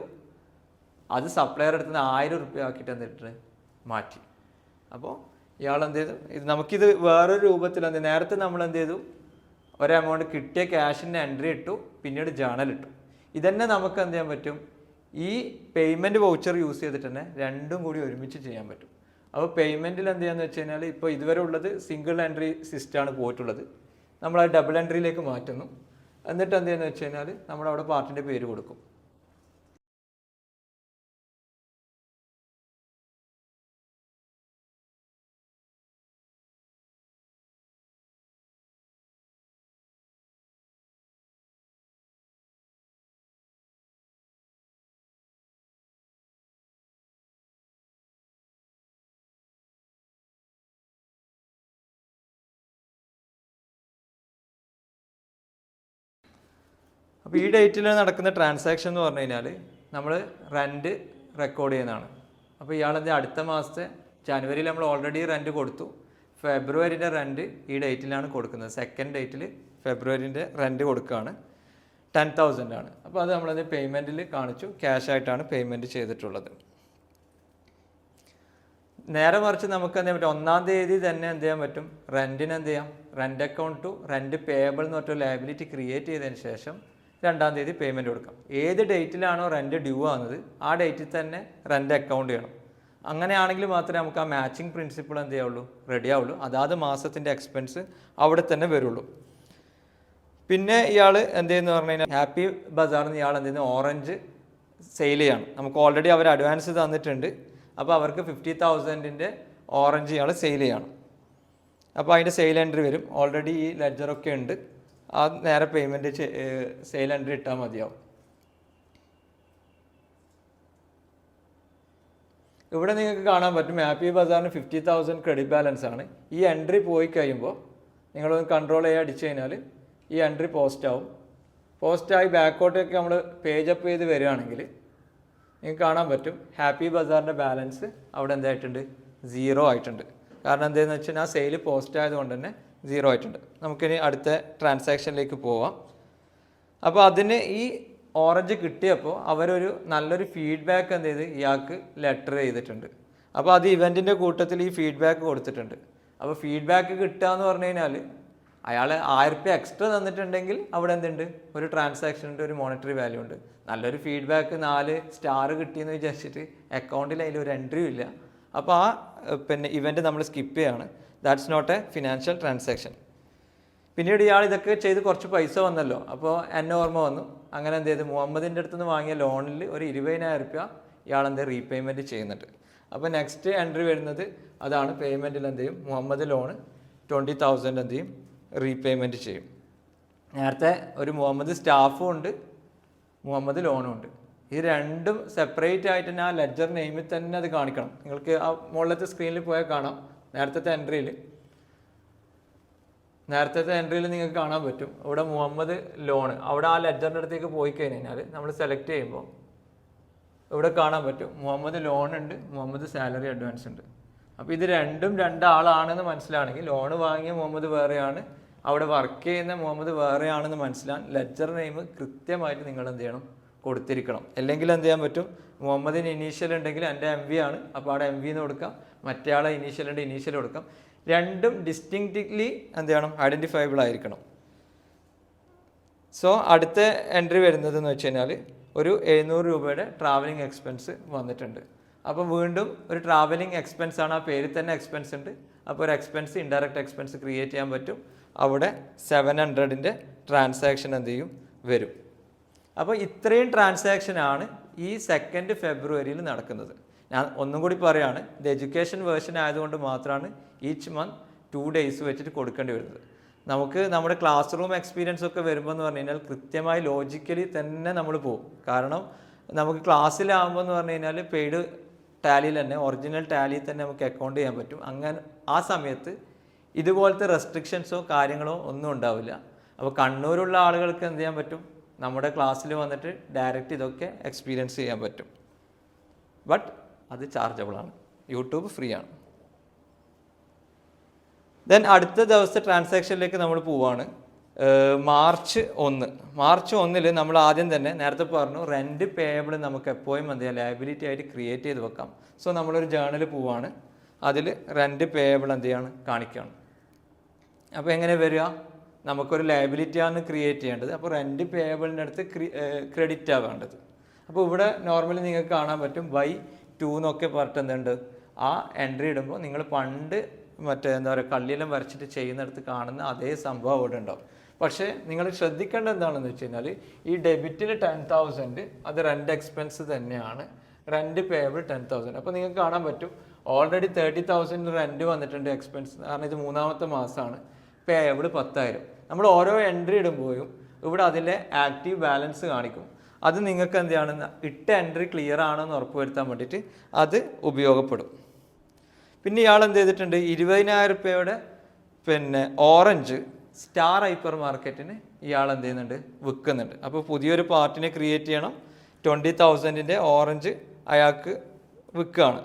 അത് സപ്ലയർ എടുത്തുന്ന 1000 രൂപ ആക്കിയിട്ട് എന്തിട്ട് മാറ്റി. അപ്പോൾ ഇയാൾ എന്ത് ചെയ്തു, ഇത് നമുക്കിത് വേറൊരു രൂപത്തിൽ എന്ത്, നേരത്തെ നമ്മൾ എന്ത് ചെയ്തു, ഒരു എമൗണ്ട് കിട്ടിയ ക്യാഷിൻ്റെ എൻട്രി ഇട്ടു, പിന്നീട് ജേണൽ ഇട്ടു. ഇതന്നെ നമുക്ക് എന്ത് ചെയ്യാൻ പറ്റും, ഈ പേയ്മെൻറ്റ് വൗച്ചർ യൂസ് ചെയ്തിട്ട് തന്നെ രണ്ടും കൂടി ഒരുമിച്ച് ചെയ്യാൻ പറ്റും. അപ്പോൾ പേയ്മെൻറ്റിൽ എന്ത് ചെയ്യാന്ന് വെച്ച് കഴിഞ്ഞാൽ ഇപ്പോൾ ഇതുവരെ ഉള്ളത് സിംഗിൾ എൻട്രി സിസ്റ്റമാണ് പോയിട്ടുള്ളത്. നമ്മൾ അത് ഡബിൾ എൻട്രിയിലേക്ക് മാറ്റുന്നു. എന്നിട്ട് എന്ത് ചെയ്യുന്നത് വെച്ച് കഴിഞ്ഞാൽ നമ്മളവിടെ പാർട്ടിൻ്റെ പേര് കൊടുക്കും. അപ്പോൾ ഈ ഡേറ്റിൽ നടക്കുന്ന ട്രാൻസാക്ഷൻ എന്ന് പറഞ്ഞു കഴിഞ്ഞാൽ നമ്മൾ റെൻറ്റ് റെക്കോർഡ് ചെയ്യുന്നതാണ്. അപ്പോൾ ഇയാളെന്ത് അടുത്ത മാസത്തെ ജനുവരിയിൽ നമ്മൾ ഓൾറെഡി റെൻറ്റ് കൊടുത്തു. ഫെബ്രുവരിൻ്റെ റെൻറ്റ് ഈ ഡേറ്റിലാണ് കൊടുക്കുന്നത്. 2nd ഡേറ്റിൽ ഫെബ്രുവരിൻ്റെ റെൻറ്റ് കൊടുക്കുകയാണ്. 10,000 ആണ്. അപ്പോൾ അത് നമ്മളത് പേയ്മെൻറ്റിൽ കാണിച്ചു, ക്യാഷ് ആയിട്ടാണ് പേയ്മെൻറ്റ് ചെയ്തിട്ടുള്ളത്. നേരെ മറിച്ച് നമുക്ക് എന്ത് ചെയ്യാൻ പറ്റും, 1-ാം തീയതി തന്നെ എന്ത് ചെയ്യാൻ പറ്റും, റെൻറ്റിന് എന്ത് ചെയ്യാം, rent account to rent payable എന്ന് പറഞ്ഞ ലയബിലിറ്റി ക്രിയേറ്റ് ചെയ്തതിന് ശേഷം 2-ാം തീയതി പേയ്മെൻറ്റ് കൊടുക്കാം. ഏത് ഡേറ്റിലാണോ റെൻറ്റ് ഡ്യൂ ആകുന്നത് ആ ഡേറ്റിൽ തന്നെ റെൻ്റ് അക്കൗണ്ട് ചെയ്യണം. അങ്ങനെയാണെങ്കിൽ മാത്രമേ നമുക്ക് ആ മാച്ചിങ് പ്രിൻസിപ്പിൾ എന്ത് ചെയ്യാവുള്ളൂ, റെഡി ആവുള്ളൂ. അതാത് മാസത്തിൻ്റെ എക്സ്പെൻസ് അവിടെ തന്നെ വരുള്ളൂ. പിന്നെ ഇയാൾ എന്ത് ചെയ്യുന്നു പറഞ്ഞു കഴിഞ്ഞാൽ ഹാപ്പി ബസാറിൽ നിന്ന് ഇയാൾ എന്ത് ചെയ്യുന്നു, ഓറഞ്ച് സെയിൽ ചെയ്യണം. നമുക്ക് ഓൾറെഡി അവർ അഡ്വാൻസ് തന്നിട്ടുണ്ട്. അപ്പോൾ അവർക്ക് 50,000-ൻ്റെ ഓറഞ്ച് ഇയാൾ സെയിൽ ചെയ്യണം. അപ്പോൾ അതിൻ്റെ സെയിൽ എൻട്രി വരും. ഓൾറെഡി ഈ ലെഡ്ജറൊക്കെ ഉണ്ട്. ആ നേരെ പേയ്മെൻറ്റ് സെയിൽ എൻട്രി ഇട്ടാൽ മതിയാവും. ഇവിടെ നിങ്ങൾക്ക് കാണാൻ പറ്റും ഹാപ്പി ബസാറിന് 50,000 ക്രെഡിറ്റ് ബാലൻസ് ആണ്. ഈ എൻട്രി പോയി കഴിയുമ്പോൾ നിങ്ങളൊന്ന് കൺട്രോൾ ചെയ്യാൻ അടിച്ചു കഴിഞ്ഞാൽ ഈ എൻട്രി പോസ്റ്റ് ആവും. പോസ്റ്റായി ബാക്കോട്ടൊക്കെ നമ്മൾ പേജ് അപ്പ് ചെയ്ത് വരികയാണെങ്കിൽ നിങ്ങൾക്ക് കാണാൻ പറ്റും ഹാപ്പി ബസാറിൻ്റെ ബാലൻസ് അവിടെ എന്തായിട്ടുണ്ട്, 0 ആയിട്ടുണ്ട്. കാരണം എന്താണെന്ന് വെച്ചാൽ ആ സെയിൽ പോസ്റ്റ് ആയതുകൊണ്ട് തന്നെ 0 ആയിട്ടുണ്ട്. നമുക്കിനി അടുത്ത ട്രാൻസാക്ഷനിലേക്ക് പോവാം. അപ്പോൾ അതിന് ഈ ഓറഞ്ച് കിട്ടിയപ്പോൾ അവരൊരു നല്ലൊരു ഫീഡ്ബാക്ക് എന്ത് ചെയ്ത് ഇയാൾക്ക് ലെറ്റർ ചെയ്തിട്ടുണ്ട്. അപ്പോൾ അത് ഇവൻറ്റിൻ്റെ കൂട്ടത്തിൽ ഈ ഫീഡ്ബാക്ക് കൊടുത്തിട്ടുണ്ട്. അപ്പോൾ ഫീഡ്ബാക്ക് കിട്ടുക എന്ന് പറഞ്ഞു കഴിഞ്ഞാൽ അയാൾ 1000 രൂപ എക്സ്ട്രാ തന്നിട്ടുണ്ടെങ്കിൽ അവിടെ എന്തുണ്ട്, ഒരു ട്രാൻസാക്ഷനുണ്ട്, ഒരു മോണിറ്ററി വാല്യൂ ഉണ്ട്. നല്ലൊരു ഫീഡ്ബാക്ക് 4 സ്റ്റാർ കിട്ടിയെന്ന് വിചാരിച്ചിട്ട് അക്കൗണ്ടിൽ അതിലൊരു എൻട്രിയും ഇല്ല. അപ്പോൾ ആ പിന്നെ ഇവൻറ്റ് നമ്മൾ സ്കിപ്പ് ചെയ്യാണ്. That's not a financial transaction. പിന്നീട് ഇയാൾ ഇതൊക്കെ ചെയ്ത് കുറച്ച് പൈസ വന്നല്ലോ. അപ്പോൾ എന്നെ ഓർമ്മ വന്നു. അങ്ങനെ എന്ത് ചെയ്ത് മുഹമ്മദിൻ്റെ അടുത്ത് നിന്ന് വാങ്ങിയ ലോണിൽ ഒരു 20,000 രൂപ ഇയാൾ എന്ത് റീപേയ്മെൻറ്റ് ചെയ്യുന്നുണ്ട്. അപ്പോൾ നെക്സ്റ്റ് എൻട്രി വരുന്നത് അതാണ്. പേയ്മെൻറ്റിൽ എന്ത് ചെയ്യും, മുഹമ്മദ് ലോണ് 20,000 എന്ത് ചെയ്യും, റീപേയ്മെൻറ്റ് ചെയ്യും. നേരത്തെ ഒരു മുഹമ്മദ് സ്റ്റാഫും ഉണ്ട്, മുഹമ്മദ് ലോണും ഉണ്ട്. ഈ രണ്ടും സെപ്പറേറ്റ് ആയിട്ട് തന്നെ ആ ലെഡ്ജർ നെയിമിൽ തന്നെ അത് കാണിക്കണം. നിങ്ങൾക്ക് ആ മുകളിലത്തെ സ്ക്രീനിൽ പോയാൽ കാണാം. നേരത്തെ എൻട്രിയിൽ നിങ്ങൾക്ക് കാണാൻ പറ്റും ഇവിടെ മുഹമ്മദ് ലോണ്. അവിടെ ആ ലെഡ്ജറിൻ്റെ അടുത്തേക്ക് പോയി കഴിഞ്ഞാൽ നമ്മൾ സെലക്ട് ചെയ്യുമ്പോൾ ഇവിടെ കാണാൻ പറ്റും മുഹമ്മദ് ലോൺ ഉണ്ട്, മുഹമ്മദ് സാലറി അഡ്വാൻസ് ഉണ്ട്. അപ്പോൾ ഇത് രണ്ടും രണ്ടാളാണെന്ന് മനസ്സിലാണെങ്കിൽ ലോണ് വാങ്ങിയ മുഹമ്മദ് വേറെയാണ്, അവിടെ വർക്ക് ചെയ്യുന്ന മുഹമ്മദ് വേറെയാണെന്ന് മനസ്സിലാൻ ലെഡ്ജർ നെയിം കൃത്യമായിട്ട് നിങ്ങൾ എന്ത് ചെയ്യണം, കൊടുത്തിരിക്കണം. അല്ലെങ്കിൽ എന്ത് ചെയ്യാൻ പറ്റും, മുഹമ്മദിന് ഇനീഷ്യൽ ഉണ്ടെങ്കിൽ എൻ്റെ MV ആണ്, അപ്പോൾ അവിടെ MV എന്ന് കൊടുക്കാം. മറ്റേ ആളെ ഇനീഷ്യൽ ഉണ്ട്, ഇനീഷ്യൽ കൊടുക്കാം. രണ്ടും ഡിസ്റ്റിങ്ക്റ്റ്ലി എന്ത് ചെയ്യണം, ഐഡൻറ്റിഫയബിൾ ആയിരിക്കണം. സോ അടുത്ത എൻട്രി വരുന്നതെന്ന് വെച്ച് കഴിഞ്ഞാൽ ഒരു 700 രൂപയുടെ ട്രാവലിംഗ് എക്സ്പെൻസ് വന്നിട്ടുണ്ട്. അപ്പോൾ വീണ്ടും ഒരു ട്രാവലിംഗ് എക്സ്പെൻസ് ആണ്, ആ പേരിൽ തന്നെ എക്സ്പെൻസ് ഉണ്ട്. അപ്പോൾ ഒരു എക്സ്പെൻസ്, ഇൻഡയറക്റ്റ് എക്സ്പെൻസ് ക്രിയേറ്റ് ചെയ്യാൻ പറ്റും. അവിടെ 700-ൻ്റെ ട്രാൻസാക്ഷൻ എന്ത് ചെയ്യും, വരും. അപ്പോൾ ഇത്രയും ട്രാൻസാക്ഷനാണ് ഈ 2 ഫെബ്രുവരിയിൽ നടക്കുന്നത്. ഞാൻ ഒന്നും കൂടി പറയുകയാണ്, ഇത് എഡ്യൂക്കേഷൻ വേർഷൻ ആയതുകൊണ്ട് മാത്രമാണ് ഈച്ച് മന്ത് 2 days വെച്ചിട്ട് കൊടുക്കേണ്ടി വരുന്നത്. നമുക്ക് നമ്മുടെ ക്ലാസ് റൂം എക്സ്പീരിയൻസ് ഒക്കെ വരുമ്പോൾ എന്ന് പറഞ്ഞു കഴിഞ്ഞാൽ കൃത്യമായി ലോജിക്കലി തന്നെ നമ്മൾ പോകും. കാരണം നമുക്ക് ക്ലാസ്സിലാകുമ്പോൾ എന്ന് പറഞ്ഞു കഴിഞ്ഞാൽ പെയ്ഡ് ടാലിയിൽ തന്നെ, ഒറിജിനൽ ടാലിയിൽ തന്നെ നമുക്ക് അക്കൗണ്ട് ചെയ്യാൻ പറ്റും. അങ്ങനെ ആ സമയത്ത് ഇതുപോലത്തെ റെസ്ട്രിക്ഷൻസോ കാര്യങ്ങളോ ഒന്നും ഉണ്ടാവില്ല. അപ്പോൾ കണ്ണൂരുള്ള ആളുകൾക്ക് എന്ത് ചെയ്യാൻ പറ്റും, നമ്മുടെ ക്ലാസ്സിൽ വന്നിട്ട് ഡയറക്റ്റ് ഇതൊക്കെ എക്സ്പീരിയൻസ് ചെയ്യാൻ പറ്റും. ബട്ട് അത് ചാർജബിൾ ആണ്, യൂട്യൂബ് ഫ്രീ ആണ്. ദെൻ അടുത്ത ദിവസത്തെ ട്രാൻസാക്ഷനിലേക്ക് നമ്മൾ പോവുകയാണ്. മാർച്ച് 1 നമ്മൾ ആദ്യം തന്നെ നേരത്തെ പറഞ്ഞു റെൻറ്റ് പേയബിൾ നമുക്ക് എപ്പോഴും എന്ത് ചെയ്യാം, ലയബിലിറ്റി ആയിട്ട് ക്രിയേറ്റ് ചെയ്ത് വെക്കാം. സോ നമ്മളൊരു ജേർണൽ പോവാണ്, അതിൽ റെൻറ്റ് പേയബിൾ എന്ത് ചെയ്യാണ്, കാണിക്കുകയാണ്. അപ്പോൾ എങ്ങനെ വരിക, നമുക്കൊരു ലയബിലിറ്റിയാണ് ക്രിയേറ്റ് ചെയ്യേണ്ടത്. അപ്പോൾ റെൻറ്റ് പേയബിളിൻ്റെ അടുത്ത് ക്രെഡിറ്റാണ് വേണ്ടത്. അപ്പോൾ ഇവിടെ നോർമലി നിങ്ങൾക്ക് കാണാൻ പറ്റും Y2 എന്നൊക്കെ പറഞ്ഞിട്ട് എന്തുണ്ട്, ആ എൻട്രി ഇടുമ്പോൾ നിങ്ങൾ പണ്ട് മറ്റേ എന്താ പറയുക കള്ളിയെല്ലാം വരച്ചിട്ട് ചെയ്യുന്നിടത്ത് കാണുന്ന അതേ സംഭവം അവിടെ ഉണ്ടാവും. പക്ഷേ നിങ്ങൾ ശ്രദ്ധിക്കേണ്ടത് എന്താണെന്ന് വെച്ച് കഴിഞ്ഞാൽ ഈ ഡെബിറ്റിൽ 10,000 അത് റെൻറ്റ് എക്സ്പെൻസ് തന്നെയാണ്, റെൻറ്റ് പേയബിൾ 10,000. അപ്പോൾ നിങ്ങൾക്ക് കാണാൻ പറ്റും ഓൾറെഡി 30,000 റെൻറ്റ് വന്നിട്ടുണ്ട് എക്സ്പെൻസ്, കാരണം ഇത് 3ാമത്തെ മാസമാണ്. പേയബിൾ 10,000. നമ്മൾ ഓരോ എൻട്രി ഇടുമ്പോഴും ഇവിടെ അതിലെ ആക്റ്റീവ് ബാലൻസ് കാണിക്കും. അത് നിങ്ങൾക്ക് എന്ത് ചെയ്യണം, ഇട്ട എൻട്രി ക്ലിയർ ആണെന്ന് ഉറപ്പുവരുത്താൻ വേണ്ടിയിട്ട് അത് ഉപയോഗപ്പെടും. പിന്നെ ഇയാൾ എന്ത് ചെയ്തിട്ടുണ്ട്, 20,000 രൂപയുടെ പിന്നെ ഓറഞ്ച് സ്റ്റാർ ഹൈപ്പർ മാർക്കറ്റിന് ഇയാൾ എന്ത് ചെയ്യുന്നുണ്ട്, വിൽക്കുന്നുണ്ട്. അപ്പോൾ പുതിയൊരു പാർട്ടിനെ ക്രിയേറ്റ് ചെയ്യണം. 20,000-ൻ്റെ ഓറഞ്ച് അയാൾക്ക് വിൽക്കുകയാണ്.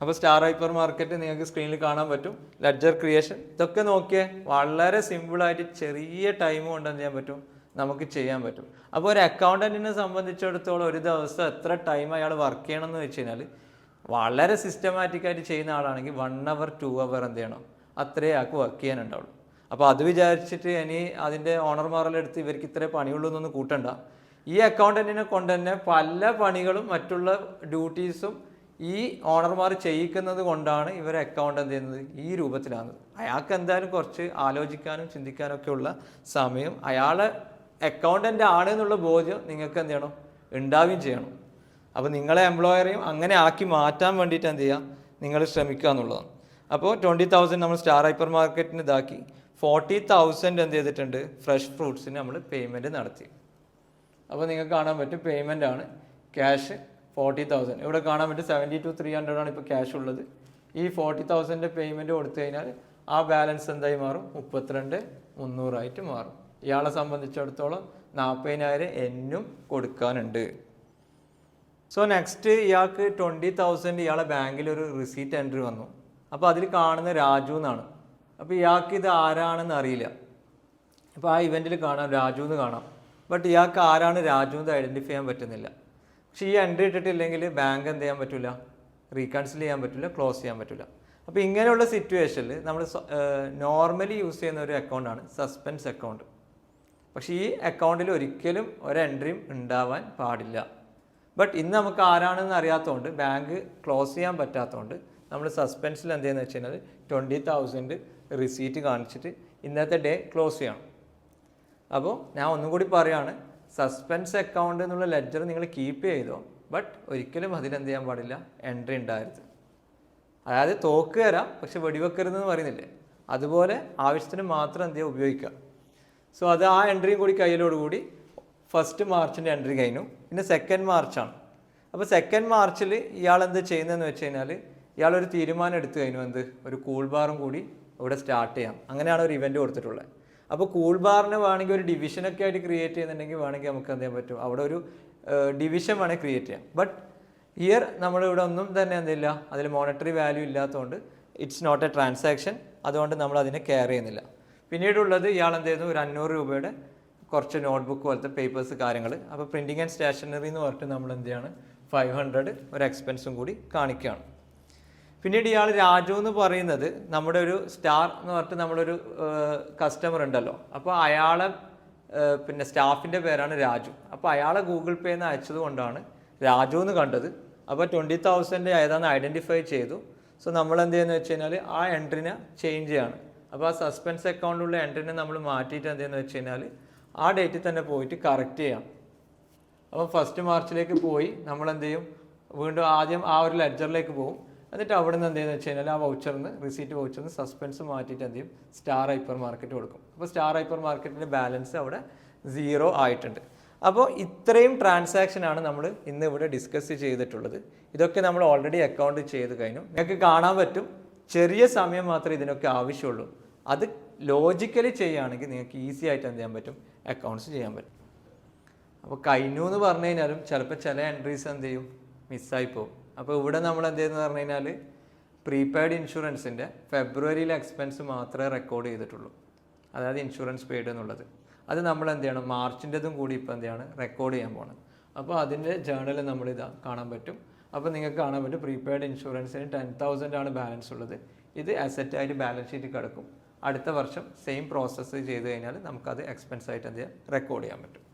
അപ്പോൾ സ്റ്റാർ ഹൈപ്പർ മാർക്കറ്റ് നിങ്ങൾക്ക് സ്ക്രീനിൽ കാണാൻ പറ്റും. ലെഡ്ജർ ക്രിയേഷൻ ഇതൊക്കെ നോക്കിയേ വളരെ സിമ്പിളായിട്ട് ചെറിയ ടൈം കൊണ്ട് എന്ത് ചെയ്യാൻ പറ്റും, നമുക്ക് ചെയ്യാൻ പറ്റും. അപ്പോൾ ഒരു അക്കൗണ്ടൻറ്റിനെ സംബന്ധിച്ചിടത്തോളം ഒരു ദിവസം എത്ര ടൈം അയാൾ വർക്ക് ചെയ്യണം എന്ന് വെച്ച് കഴിഞ്ഞാൽ വളരെ സിസ്റ്റമാറ്റിക്കായിട്ട് ചെയ്യുന്ന ആളാണെങ്കിൽ 1 hour 2 hour എന്ത് ചെയ്യണം, അത്രേ ആൾക്ക് വർക്ക് ചെയ്യാനുണ്ടാവുള്ളൂ. അപ്പോൾ അത് വിചാരിച്ചിട്ട് ഇനി അതിൻ്റെ ഓണർമാരെടുത്ത് ഇവർക്ക് ഇത്രേ പണിയുള്ളൂ എന്നൊന്നും കൂട്ടണ്ട. ഈ അക്കൗണ്ടൻറ്റിനെ കൊണ്ട് തന്നെ പല പണികളും മറ്റുള്ള ഡ്യൂട്ടീസും ഈ ഓണർമാർ ചെയ്യിക്കുന്നത് കൊണ്ടാണ് ഇവർ അക്കൗണ്ട് എന്ത് ചെയ്യുന്നത് ഈ രൂപത്തിലാണ്. അയാൾക്ക് എന്തായാലും കുറച്ച് ആലോചിക്കാനും ചിന്തിക്കാനും ഒക്കെ ഉള്ള സമയം അയാളെ അക്കൗണ്ടൻ്റ് ആണ് എന്നുള്ള ബോധ്യം നിങ്ങൾക്ക് എന്ത് ചെയ്യണം, ഉണ്ടാവുകയും ചെയ്യണം. അപ്പോൾ നിങ്ങളെ എംപ്ലോയറെയും അങ്ങനെ ആക്കി മാറ്റാൻ വേണ്ടിയിട്ട് എന്ത് ചെയ്യുക, നിങ്ങൾ ശ്രമിക്കുക എന്നുള്ളതാണ്. അപ്പോൾ 20,000 നമ്മൾ സ്റ്റാർ ഹൈപ്പർ മാർക്കറ്റിന് ഇതാക്കി. 40,000 എന്ത് ചെയ്തിട്ടുണ്ട്, ഫ്രഷ് ഫ്രൂട്ട്സിന് നമ്മൾ പേയ്മെൻറ്റ് നടത്തി. അപ്പോൾ നിങ്ങൾക്ക് കാണാൻ പറ്റും പേയ്മെൻ്റ് ആണ് ക്യാഷ് 40,000. ഇവിടെ കാണാൻ പറ്റും 72,300 ആണ് ഇപ്പോൾ ക്യാഷ് ഉള്ളത്. ഈ 40,000 പേയ്മെൻറ്റ് കൊടുത്തു കഴിഞ്ഞാൽ ആ ബാലൻസ് എന്തായി മാറും, 32,300 ആയിട്ട് മാറും. ഇയാളെ സംബന്ധിച്ചിടത്തോളം 40,000 എന്നും കൊടുക്കാനുണ്ട്. സോ നെക്സ്റ്റ് ഇയാൾക്ക് 20,000 ഇയാളെ ബാങ്കിൽ ഒരു റിസീറ്റ് എൻട്രി വന്നു. അപ്പോൾ അതിൽ കാണുന്ന രാജു എന്നാണ്. അപ്പോൾ ഇയാൾക്ക് ഇത് ആരാണെന്ന് അറിയില്ല. അപ്പോൾ ആ ഇവൻറ്റിൽ കാണാം രാജു എന്ന് കാണാം. ബട്ട് ഇയാൾക്ക് ആരാണ് രാജു എന്ന് ഐഡൻറ്റിഫൈ ചെയ്യാൻ പറ്റുന്നില്ല. പക്ഷേ ഈ എൻട്രി ഇട്ടിട്ടില്ലെങ്കിൽ ബാങ്ക് എന്ത് ചെയ്യാൻ പറ്റില്ല, റീകൺസിൽ ചെയ്യാൻ പറ്റില്ല, ക്ലോസ് ചെയ്യാൻ പറ്റില്ല. അപ്പോൾ ഇങ്ങനെയുള്ള സിറ്റുവേഷനിൽ നമ്മൾ നോർമലി യൂസ് ചെയ്യുന്ന ഒരു അക്കൗണ്ടാണ് സസ്പെൻസ് അക്കൗണ്ട്. പക്ഷേ ഈ അക്കൗണ്ടിൽ ഒരിക്കലും ഒരു എൻട്രിയും ഉണ്ടാവാൻ പാടില്ല. ബട്ട് ഇന്ന് നമുക്ക് ആരാണെന്ന് അറിയാത്തതുകൊണ്ട് ബാങ്ക് ക്ലോസ് ചെയ്യാൻ പറ്റാത്തതുകൊണ്ട് നമ്മൾ സസ്പെൻസിൽ എന്ത് ചെയ്യുന്നത് വെച്ച് കഴിഞ്ഞാൽ 20,000 റിസീറ്റ് കാണിച്ചിട്ട് ഇന്നത്തെ ഡേ ക്ലോസ് ചെയ്യണം. അപ്പോൾ ഞാൻ ഒന്നും കൂടി പറയുകയാണ്, സസ്പെൻസ് അക്കൗണ്ട് എന്നുള്ള ലെഡ്ജർ നിങ്ങൾ കീപ്പ് ചെയ്തോ, ബട്ട് ഒരിക്കലും അതിലെന്ത് ചെയ്യാൻ പാടില്ല, എൻട്രി ഉണ്ടാകരുത്. അതായത് തോക്ക് തരാം പക്ഷെ വെടിവെക്കരുതെന്ന് പറയുന്നില്ലേ, അതുപോലെ ആവശ്യത്തിന് മാത്രം എന്ത് ചെയ്യുക, ഉപയോഗിക്കുക. സോ അത് ആ എൻട്രിയും കൂടി കയ്യിലോടുകൂടി 1 മാർച്ചിൻ്റെ എൻട്രി കഴിഞ്ഞു. പിന്നെ 2 മാർച്ചാണ്. അപ്പോൾ 2 മാർച്ചിൽ ഇയാൾ എന്ത് ചെയ്യുന്നതെന്ന് വെച്ച് കഴിഞ്ഞാൽ ഇയാളൊരു തീരുമാനം എടുത്തു കഴിഞ്ഞു, എന്ത്, ഒരു കൂൾ ബാറും കൂടി ഇവിടെ സ്റ്റാർട്ട് ചെയ്യാം. അങ്ങനെയാണ് ഒരു ഇവൻറ്റ് കൊടുത്തിട്ടുള്ളത്. അപ്പോൾ കൂൾ ബാറിന് വേണമെങ്കിൽ ഒരു ഡിവിഷനൊക്കെ ആയിട്ട് ക്രിയേറ്റ് ചെയ്യുന്നുണ്ടെങ്കിൽ വേണമെങ്കിൽ നമുക്ക് എന്ത് ചെയ്യാൻ പറ്റും, അവിടെ ഒരു ഡിവിഷൻ വേണമെങ്കിൽ ക്രിയേറ്റ് ചെയ്യാം. ബട്ട് ഇയർ നമ്മളിവിടെ ഒന്നും തന്നെ എന്തില്ല, അതിൽ മോണിറ്ററി വാല്യൂ ഇല്ലാത്തതുകൊണ്ട് ഇറ്റ്സ് നോട്ട് എ ട്രാൻസാക്ഷൻ. അതുകൊണ്ട് നമ്മൾ അതിനെ കെയർ ചെയ്യുന്നില്ല. പിന്നീടുള്ളത് ഇയാൾ എന്ത് ചെയ്യുന്നു, ഒരു 500 രൂപയുടെ കുറച്ച് നോട്ട്ബുക്ക് പോലത്തെ പേപ്പേഴ്സ് കാര്യങ്ങൾ. അപ്പോൾ പ്രിൻറ്റിങ് ആൻഡ് സ്റ്റേഷനറി എന്ന് പറഞ്ഞിട്ട് നമ്മൾ എന്ത് ചെയ്യാണ്, 500 ഒരു എക്സ്പെൻസും കൂടി കാണിക്കുകയാണ്. പിന്നീട് ഇയാൾ രാജു എന്ന് പറയുന്നത് നമ്മുടെ ഒരു സ്റ്റാർ എന്ന് പറഞ്ഞിട്ട് നമ്മളൊരു കസ്റ്റമർ ഉണ്ടല്ലോ, അപ്പോൾ അയാളെ പിന്നെ സ്റ്റാഫിൻ്റെ പേരാണ് രാജു. അപ്പോൾ അയാളെ ഗൂഗിൾ പേ എന്ന് അയച്ചത് കൊണ്ടാണ് രാജു എന്ന് കണ്ടത്. അപ്പോൾ 20,000 ഏതാണെന്ന് ഐഡൻറ്റിഫൈ ചെയ്തു. സോ നമ്മൾ എന്ത് ചെയ്യുന്നത് വെച്ച് കഴിഞ്ഞാൽ ആ എൻട്രിനെ ചേഞ്ച് ചെയ്യാണ്. അപ്പോൾ ആ സസ്പെൻസ് അക്കൗണ്ടിലുള്ള എൻട്രിനെ നമ്മൾ മാറ്റിയിട്ട് എന്ത് ചെയ്യുന്നത് വെച്ച് കഴിഞ്ഞാൽ ആ ഡേറ്റിൽ തന്നെ പോയിട്ട് കറക്റ്റ് ചെയ്യാം. അപ്പോൾ 1 മാർച്ചിലേക്ക് പോയി നമ്മൾ എന്ത് ചെയ്യും, വീണ്ടും ആദ്യം ആ ഒരു ലെഡ്ജറിലേക്ക് പോകും. എന്നിട്ട് അവിടെ നിന്ന് എന്ത് ചെയ്യുന്നത് വെച്ച് കഴിഞ്ഞാൽ ആ വൗച്ചറിന്, റിസീറ്റ് വൗച്ചറിന് സസ്പെൻസ് മാറ്റിയിട്ട് എന്ത് ചെയ്യും, സ്റ്റാർ ഹൈപ്പർ മാർക്കറ്റ് കൊടുക്കും. അപ്പോൾ സ്റ്റാർ ഹൈപ്പർ മാർക്കറ്റിൻ്റെ ബാലൻസ് അവിടെ 0 ആയിട്ടുണ്ട്. അപ്പോൾ ഇത്രയും ട്രാൻസാക്ഷനാണ് നമ്മൾ ഇന്ന് ഇവിടെ ഡിസ്കസ് ചെയ്തിട്ടുള്ളത്. ഇതൊക്കെ നമ്മൾ ഓൾറെഡി അക്കൗണ്ട് ചെയ്ത് കഴിഞ്ഞു. നിങ്ങൾക്ക് കാണാൻ പറ്റും ചെറിയ സമയം മാത്രമേ ഇതിനൊക്കെ ആവശ്യമുള്ളൂ. അത് ലോജിക്കലി ചെയ്യുകയാണെങ്കിൽ നിങ്ങൾക്ക് ഈസി ആയിട്ട് എന്ത് ചെയ്യാൻ പറ്റും, അക്കൗണ്ട്സ് ചെയ്യാൻ പറ്റും. അപ്പോൾ കഴിഞ്ഞു എന്ന് പറഞ്ഞു കഴിഞ്ഞാലും ചിലപ്പോൾ ചില എൻട്രീസ് എന്ത് ചെയ്യും, മിസ്സായി പോകും. അപ്പോൾ ഇവിടെ നമ്മൾ എന്ത് ചെയ്യുന്നത് പറഞ്ഞു കഴിഞ്ഞാൽ പ്രീപെയ്ഡ് ഇൻഷുറൻസിൻ്റെ ഫെബ്രുവരിയിലെ എക്സ്പെൻസ് മാത്രമേ റെക്കോർഡ് ചെയ്തിട്ടുള്ളൂ. അതായത് ഇൻഷുറൻസ് പെയ്ഡ് എന്നുള്ളത്. അത് നമ്മൾ എന്ത് ചെയ്യണം, മാർച്ചിൻ്റെതും കൂടി ഇപ്പോൾ എന്ത് ചെയ്യണം, റെക്കോർഡ് ചെയ്യാൻ പോകണം. അപ്പോൾ അതിൻ്റെ ജേർണൽ നമ്മളിതാ കാണാൻ പറ്റും. അപ്പോൾ നിങ്ങൾക്ക് കാണാൻ പറ്റും പ്രീപെയ്ഡ് ഇൻഷുറൻസിന് 10,000 ആണ് ബാലൻസ് ഉള്ളത്. ഇത് അസറ്റായിട്ട് ബാലൻസ് ഷീറ്റ് കിടക്കും. അടുത്ത വർഷം സെയിം പ്രോസസ്സ് ചെയ്ത് കഴിഞ്ഞാൽ നമുക്കത് എക്സ്പെൻസ് ആയിട്ട് എന്ത് ചെയ്യാം, റെക്കോർഡ് ചെയ്യാൻ പറ്റും.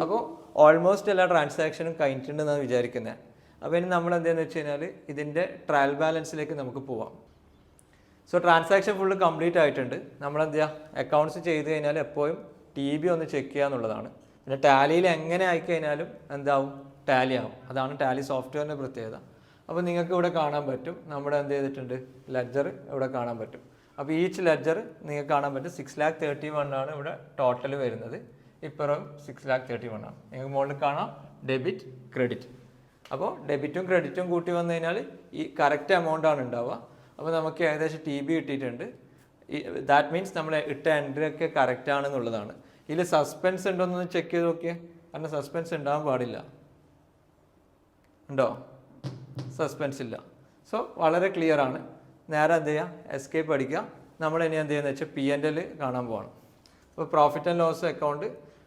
അപ്പോൾ ഓൾമോസ്റ്റ് എല്ലാ ട്രാൻസാക്ഷനും കഴിഞ്ഞിട്ടുണ്ടെന്നാണ് വിചാരിക്കുന്നത്. അപ്പോൾ ഇനി നമ്മൾ എന്തെന്ന് വെച്ച് കഴിഞ്ഞാൽ ഇതിൻ്റെ ട്രയൽ ബാലൻസിലേക്ക് നമുക്ക് പോവാം. സോ ട്രാൻസാക്ഷൻ ഫുള്ള് കംപ്ലീറ്റ് ആയിട്ടുണ്ട്. നമ്മളെന്ത് ചെയ്യുക, അക്കൗണ്ട്സ് ചെയ്ത് കഴിഞ്ഞാൽ എപ്പോഴും TB ഒന്ന് ചെക്ക് ചെയ്യുക എന്നുള്ളതാണ്. പിന്നെ ടാലിയിൽ എങ്ങനെ ആയിക്കഴിഞ്ഞാലും എന്താവും, ടാലി ആവും. അതാണ് ടാലി സോഫ്റ്റ്വെയറിൻ്റെ പ്രത്യേകത. അപ്പോൾ നിങ്ങൾക്ക് ഇവിടെ കാണാൻ പറ്റും നമ്മുടെ എന്ത് ചെയ്തിട്ടുണ്ട്, ലെഡ്ജർ ഇവിടെ കാണാൻ പറ്റും. അപ്പോൾ ഈച്ച് ലെഡ്ജർ നിങ്ങൾക്ക് കാണാൻ പറ്റും 6,31,000 ആണ് ഇവിടെ ടോട്ടൽ വരുന്നത്. ഇപ്പുറം 6,31,000 ആണ്. നിങ്ങൾക്ക് മുകളിൽ കാണാം ഡെബിറ്റ് ക്രെഡിറ്റ്. അപ്പോൾ ഡെബിറ്റും ക്രെഡിറ്റും കൂട്ടി വന്നു കഴിഞ്ഞാൽ ഈ കറക്റ്റ് എമൗണ്ട് ആണ് ഉണ്ടാവുക. അപ്പോൾ നമുക്ക് ഏകദേശം TB കിട്ടിയിട്ടുണ്ട്. ദാറ്റ് മീൻസ് നമ്മൾ ഇട്ട എൻട്രി ഒക്കെ കറക്റ്റ് ആണെന്നുള്ളതാണ്. ഇതിൽ സസ്പെൻസ് ഉണ്ടോയെന്ന് ചെക്ക് ചെയ്ത് നോക്കിയേ. കാരണം സസ്പെൻസ് ഉണ്ടാകാൻ പാടില്ല. ഉണ്ടോ? സസ്പെൻസ് ഇല്ല. സോ വളരെ ക്ലിയർ ആണ്. നേരെ എന്ത് ചെയ്യുക, എസ്കേപ്പ് അടിക്കുക. നമ്മൾ ഇനി എന്ത് ചെയ്യുന്നത് വെച്ചാൽ P&L കാണാൻ പോകണം. അപ്പോൾ പ്രോഫിറ്റ് ആൻഡ് ലോസ് അക്കൗണ്ട്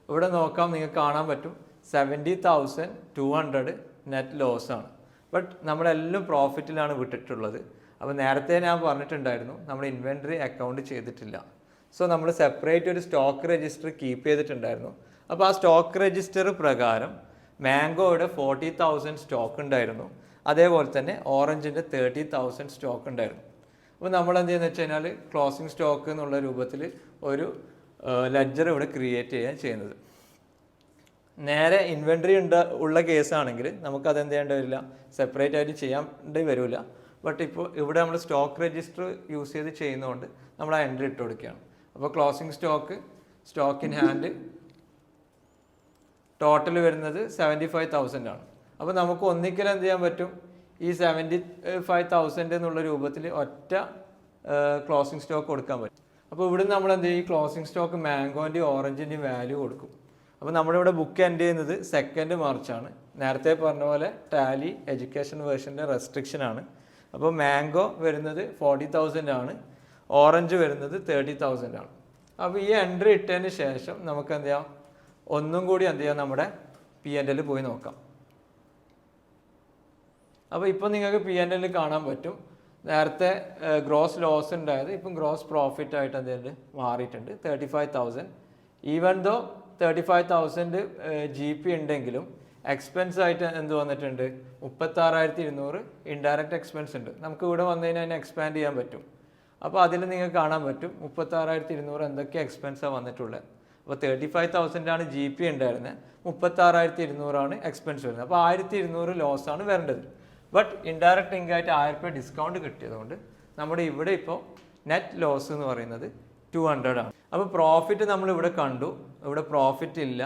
ഇവിടെ നോക്കാം, നിങ്ങൾക്ക് കാണാൻ പറ്റും 70,200 നെറ്റ് ലോസ് ആണ്. ബട്ട് നമ്മളെല്ലാം പ്രോഫിറ്റിലാണ് വിട്ടിട്ടുള്ളത്. അപ്പോൾ നേരത്തെ ഞാൻ പറഞ്ഞിട്ടുണ്ടായിരുന്നു നമ്മൾ ഇൻവെൻറ്ററി അക്കൗണ്ട് ചെയ്തിട്ടില്ല. സോ നമ്മൾ സെപ്പറേറ്റ് ഒരു സ്റ്റോക്ക് രജിസ്റ്റർ കീപ്പ് ചെയ്തിട്ടുണ്ടായിരുന്നു. അപ്പോൾ ആ സ്റ്റോക്ക് രജിസ്റ്റർ പ്രകാരം മാംഗോയുടെ 40,000 സ്റ്റോക്ക് ഉണ്ടായിരുന്നു, അതേപോലെ തന്നെ ഓറഞ്ചിൻ്റെ 30,000 സ്റ്റോക്ക് ഉണ്ടായിരുന്നു. അപ്പോൾ നമ്മൾ എന്ത് ചെയ്യുന്നത് വെച്ച് കഴിഞ്ഞാൽ ക്ലോസിംഗ് സ്റ്റോക്ക് എന്നുള്ള രൂപത്തിൽ ഒരു ലെഡ്ജർ ഇവിടെ ക്രിയേറ്റ് ചെയ്യുന്നത്. നേരെ ഇൻവെൻറ്ററി ഉള്ള കേസാണെങ്കിൽ നമുക്കത് എന്ത് ചെയ്യേണ്ടി വരില്ല, സെപ്പറേറ്റ് ആയിട്ട് ചെയ്യേണ്ടി വരില്ല. ബട്ട് ഇപ്പോൾ ഇവിടെ നമ്മൾ സ്റ്റോക്ക് രജിസ്റ്റർ യൂസ് ചെയ്ത് ചെയ്യുന്നതുകൊണ്ട് നമ്മൾ ആ എൻട്രി ഇട്ട് കൊടുക്കുകയാണ്. അപ്പോൾ closing stock in hand total വരുന്നത് 75,000 ആണ്. അപ്പോൾ നമുക്ക് ഒന്നിക്കൽ എന്ത് ചെയ്യാൻ പറ്റും, ഈ 75,000 എന്നുള്ള രൂപത്തിൽ ഒറ്റ ക്ലോസിംഗ് സ്റ്റോക്ക് കൊടുക്കാൻ പറ്റും. അപ്പോൾ ഇവിടെ നമ്മൾ എന്ത് ചെയ്യും, ഈ ക്ലോസിംഗ് സ്റ്റോക്ക് മാംഗോൻ്റെയും ഓറഞ്ചിൻ്റെയും വാല്യൂ കൊടുക്കും. അപ്പോൾ നമ്മളിവിടെ ബുക്ക് എൻഡ് ചെയ്യുന്നത് 2 മാർച്ചാണ്. നേരത്തെ പറഞ്ഞ പോലെ ടാലി എഡ്യൂക്കേഷൻ വേർഷൻ്റെ റെസ്ട്രിക്ഷൻ ആണ്. അപ്പോൾ മാംഗോ വരുന്നത് 40,000 ആണ്, ഓറഞ്ച് വരുന്നത് 30,000 ആണ്. അപ്പോൾ ഈ എൻട്രി ഇട്ടതിന് ശേഷം നമുക്ക് എന്ത് ചെയ്യാം, ഒന്നും കൂടി എന്ത് ചെയ്യാം, നമ്മുടെ P&L പോയി നോക്കാം. അപ്പോൾ ഇപ്പോൾ നിങ്ങൾക്ക് P&L കാണാൻ പറ്റും. നേരത്തെ ഗ്രോസ് ലോസ് ഉണ്ടായത് ഇപ്പം ഗ്രോസ് പ്രോഫിറ്റ് ആയിട്ട് എന്തെങ്കിലും മാറിയിട്ടുണ്ട് 35,000. ഈവൻ ദോ 35,000 GP ഉണ്ടെങ്കിലും എക്സ്പെൻസ് ആയിട്ട് എന്ത് വന്നിട്ടുണ്ട്, 36,200 ഇൻഡയറക്റ്റ് എക്സ്പെൻസ് ഉണ്ട്. നമുക്ക് ഇവിടെ വന്നു കഴിഞ്ഞാൽ അതിനെ എക്സ്പാൻഡ് ചെയ്യാൻ പറ്റും. അപ്പോൾ അതിൽ നിങ്ങൾക്ക് കാണാൻ പറ്റും 36,200 എന്തൊക്കെ എക്സ്പെൻസാണ് വന്നിട്ടുള്ളത്. അപ്പോൾ 35,000 ആണ് GP ഉണ്ടായിരുന്നത്, 36,200 ആണ് എക്സ്പെൻസ് വരുന്നത്. അപ്പോൾ 1,200 ലോസാണ് വരേണ്ടത്. ബട്ട് ഇൻഡയറക്റ്റ് ഇൻകായിട്ട് 1000 രൂപ ഡിസ്കൗണ്ട് കിട്ടിയതുകൊണ്ട് നമ്മുടെ ഇവിടെ ഇപ്പോൾ നെറ്റ് ലോസ് എന്ന് പറയുന്നത് 200 ആണ്. അപ്പോൾ പ്രോഫിറ്റ് നമ്മൾ ഇവിടെ കണ്ടു, ഇവിടെ പ്രോഫിറ്റ് ഇല്ല,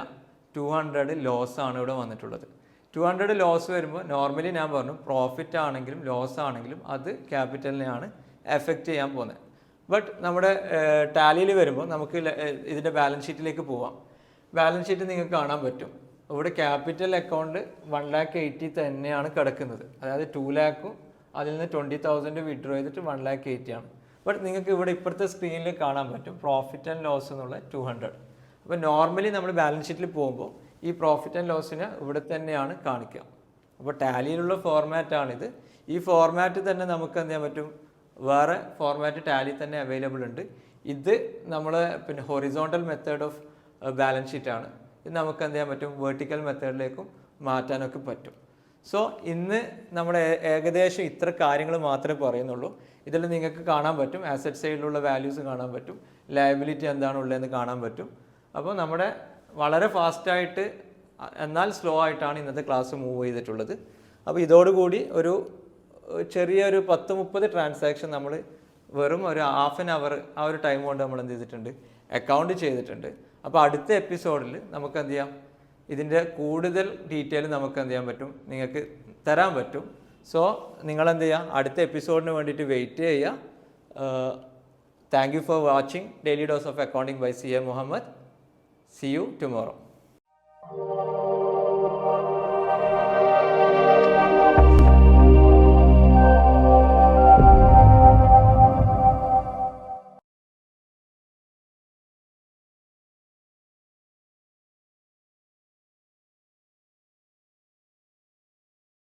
200 ലോസ് ആണ് ഇവിടെ വന്നിട്ടുള്ളത്. 200 ലോസ് വരുമ്പോൾ നോർമലി ഞാൻ പറഞ്ഞു പ്രോഫിറ്റ് ആണെങ്കിലും ലോസ് ആണെങ്കിലും അത് ക്യാപിറ്റലിനെയാണ് എഫക്റ്റ് ചെയ്യാൻ പോകുന്നത്. ബട്ട് നമ്മുടെ ടാലിയിൽ വരുമ്പോൾ നമുക്ക് ഇതിൻ്റെ ബാലൻസ് ഷീറ്റിലേക്ക് പോവാം. ബാലൻസ് ഷീറ്റ് നിങ്ങൾക്ക് കാണാൻ പറ്റും. ഇവിടെ ക്യാപിറ്റൽ അക്കൗണ്ട് 1,80,000 തന്നെയാണ് കിടക്കുന്നത്. അതായത് 2,00,000 അതിൽ നിന്ന് 20,000 വിഡ്രോ ചെയ്തിട്ട് 1,80,000 ആണ്. ബട്ട് നിങ്ങൾക്ക് ഇവിടെ ഇപ്പോഴത്തെ സ്ക്രീനിൽ കാണാൻ പറ്റും പ്രോഫിറ്റ് ആൻഡ് ലോസ് എന്നുള്ള 200. അപ്പോൾ നോർമലി നമ്മൾ ബാലൻസ് ഷീറ്റിൽ പോകുമ്പോൾ ഈ പ്രോഫിറ്റ് ആൻഡ് ലോസിനെ ഇവിടെ തന്നെയാണ് കാണിക്കുക. അപ്പോൾ ടാലിയിലുള്ള ഫോർമാറ്റാണിത്. ഈ ഫോർമാറ്റ് തന്നെ നമുക്ക് എന്ത് ചെയ്യാൻ പറ്റും, വേറെ ഫോർമാറ്റ് ടാലി തന്നെ അവൈലബിൾ ഉണ്ട്. ഇത് നമ്മൾ പിന്നെ ഹൊറിസോണ്ടൽ മെത്തേഡ് ഓഫ് ബാലൻസ് ഷീറ്റാണ്. ഇത് നമുക്ക് എന്ത് ചെയ്യാൻ പറ്റും, വേർട്ടിക്കൽ മെത്തേഡിലേക്കും മാറ്റാനൊക്കെ പറ്റും. സോ ഇന്ന് നമ്മുടെ ഏകദേശം ഇത്ര കാര്യങ്ങൾ മാത്രമേ പറയുന്നുള്ളൂ. ഇതിൽ നിങ്ങൾക്ക് കാണാൻ പറ്റും ആസറ്റ് സൈഡിലുള്ള വാല്യൂസ് കാണാൻ പറ്റും, ലയബിലിറ്റി എന്താണുള്ളതെന്ന് കാണാൻ പറ്റും. അപ്പോൾ നമ്മുടെ വളരെ ഫാസ്റ്റായിട്ട് എന്നാൽ സ്ലോ ആയിട്ടാണ് ഇന്നത്തെ ക്ലാസ് മൂവ് ചെയ്തിട്ടുള്ളത്. അപ്പോൾ ഇതോടുകൂടി ഒരു ചെറിയൊരു 10-30 ട്രാൻസാക്ഷൻ നമ്മൾ വെറും ഒരു ഹാഫ് ആൻ അവർ ആ ഒരു ടൈം കൊണ്ട് നമ്മൾ എന്ത് ചെയ്തിട്ടുണ്ട്, അക്കൗണ്ട് ചെയ്തിട്ടുണ്ട്. അപ്പോൾ അടുത്ത എപ്പിസോഡിൽ നമുക്ക് എന്ത് ചെയ്യാം, ഇതിൻ്റെ കൂടുതൽ ഡീറ്റെയിൽ നമുക്ക് എന്ത് ചെയ്യാൻ പറ്റും, നിങ്ങൾക്ക് തരാൻ പറ്റും. സോ നിങ്ങളെന്ത് ചെയ്യുക, അടുത്ത എപ്പിസോഡിന് വേണ്ടിയിട്ട് വെയിറ്റ് ചെയ്യുക. Thank you for watching daily dose of accounting by CA Muhammad. See you tomorrow.